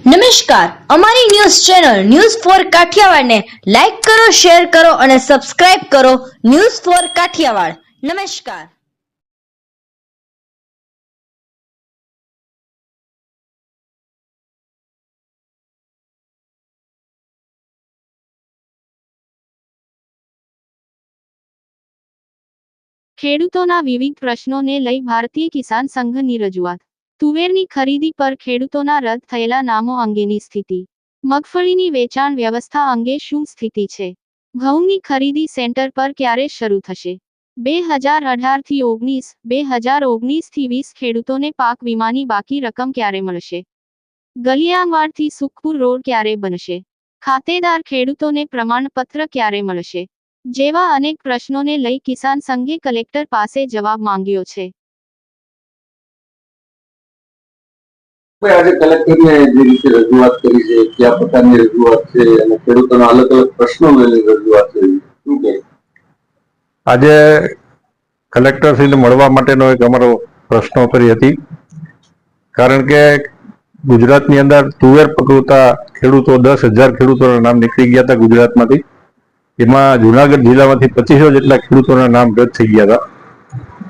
નમસ્કાર, અમારી news channel news for Kathiawad ને લાઈક કરો, શેર કરો અને સબસ્ક્રાઇબ કરો. News for Kathiawad. નમસ્કાર. ખેડૂતોના વિવિધ પ્રશ્નોને લઈ ભારતીય કિસાન સંઘની રજૂઆત. તુવેરની ખરીદી પર ખેડૂતોના રદ થયેલા નામો અંગેની સ્થિતિ. મગફળીની વેચાણ વ્યવસ્થા અંગે શું સ્થિતિ છે? ઘઉંની ખરીદી સેન્ટર પર ક્યારે શરૂ થશે? 2018 થી 19, 2019 થી 20 ખેડૂતોને પાક વીમાની બાકી રકમ ક્યારે મળશે? ગલિયાવાડથી સુખપુર રોડ ક્યારે બનશે? ખાતેદાર ખેડૂતોને પ્રમાણપત્ર ક્યારે મળશે? જેવા અનેક પ્રશ્નોને લઈ કિસાન સંઘે કલેક્ટર પાસે જવાબ માંગ્યો છે. આજે કલેક્ટરને જે રીતે રજૂઆત કરી છે, કયા પ્રકારની રજૂઆત છે અને ખેડૂતોના અલગ અલગ પ્રશ્નો લઈને રજૂઆત છે, શું કહે? આજે કલેક્ટરશ્રીને મળવા માટેનો એક અમારો પ્રશ્નો કરી હતી, કારણ કે ગુજરાતની અંદર તુવેર પકવતા ખેડૂતો 10,000 ખેડૂતોના નામ નીકળી ગયા હતા ગુજરાતમાંથી. એમાં જુનાગઢ જિલ્લામાંથી 2500 જેટલા ખેડૂતોના નામ રદ થઈ ગયા હતા.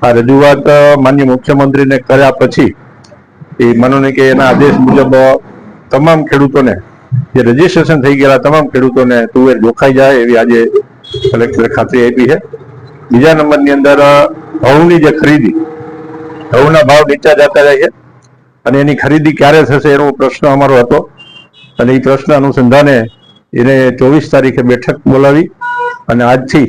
આ રજૂઆત માનનીય મુખ્યમંત્રીને કર્યા પછી એ માનો ને કે એના આદેશ મુજબ તમામ ખેડૂતોને, જે રજીસ્ટ્રેશન થઈ ગયેલા તમામ ખેડૂતોને તુવેર જોખાઈ જાય એવી આજે કલેક્ટરે ખાતરી આપી છે. બીજા નંબરની અંદર ઘઉંની જે ખરીદી, ઘઉંના ભાવ નીચા જતા જાય છે અને એની ખરીદી ક્યારે થશે એનો પ્રશ્ન અમારો હતો અને એ પ્રશ્ન અનુસંધાને એને 24 તારીખે બેઠક બોલાવી અને આજથી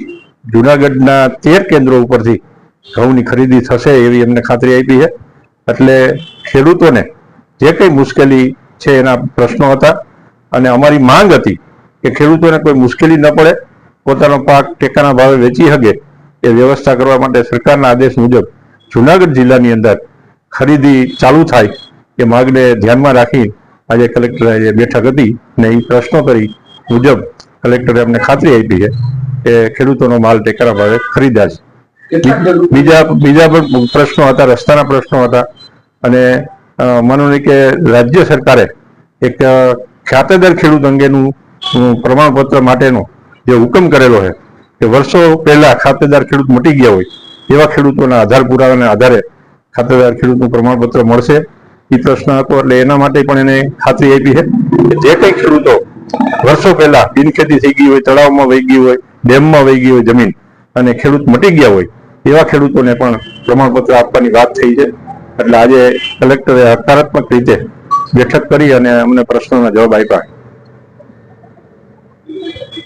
જુનાગઢના 13 કેન્દ્રો ઉપરથી ઘઉંની ખરીદી થશે એવી એમને ખાતરી આપી છે. એટલે ખેડૂતોને જે કંઈ મુશ્કેલી છે એના પ્રશ્નો હતા અને અમારી માંગ હતી કે ખેડૂતોને કોઈ મુશ્કેલી ન પડે, પોતાનો પાક ટેકાના ભાવે વેચી શકે એ વ્યવસ્થા કરવા માટે સરકારના આદેશ મુજબ જુનાગઢ જિલ્લાની અંદર ખરીદી ચાલુ થાય એ માંગને ધ્યાનમાં રાખી આજે કલેક્ટરે જે બેઠક હતી ને એ પ્રશ્નો કરી મુજબ કલેક્ટરે અમને ખાતરી આપી છે કે ખેડૂતોનો માલ ટેકાના ભાવે ખરીદાશે. બીજા પણ પ્રશ્નો હતા, રસ્તાના પ્રશ્નો હતા અને માનો ને કે રાજ્ય સરકારે એક ખાતેદાર ખેડૂત અંગેનું પ્રમાણપત્ર માટેનો જે હુકમ કરેલો છે કે વર્ષો પહેલા ખાતેદાર ખેડૂત મટી ગયા હોય એવા ખેડૂતોના આધાર પુરાવાના આધારે ખાતેદાર ખેડૂતનું પ્રમાણપત્ર મળશે. એ પ્રશ્ન હતો એટલે એના માટે પણ એને ખાતરી આપી છે કે જે કંઈ ખેડૂતો વર્ષો પહેલા બિનખેતી થઈ ગઈ હોય, તળાવમાં વહી ગઈ હોય, ડેમમાં વહી ગઈ હોય જમીન અને ખેડૂત મટી ગયા હોય એવા ખેડૂતોને પણ પ્રમાણપત્ર આપવાની વાત થઈ છે. એટલે આજે કલેક્ટરે હકારાત્મક રીતે બેઠક કરી અને અમને પ્રશ્નોના જવાબ આપ્યા.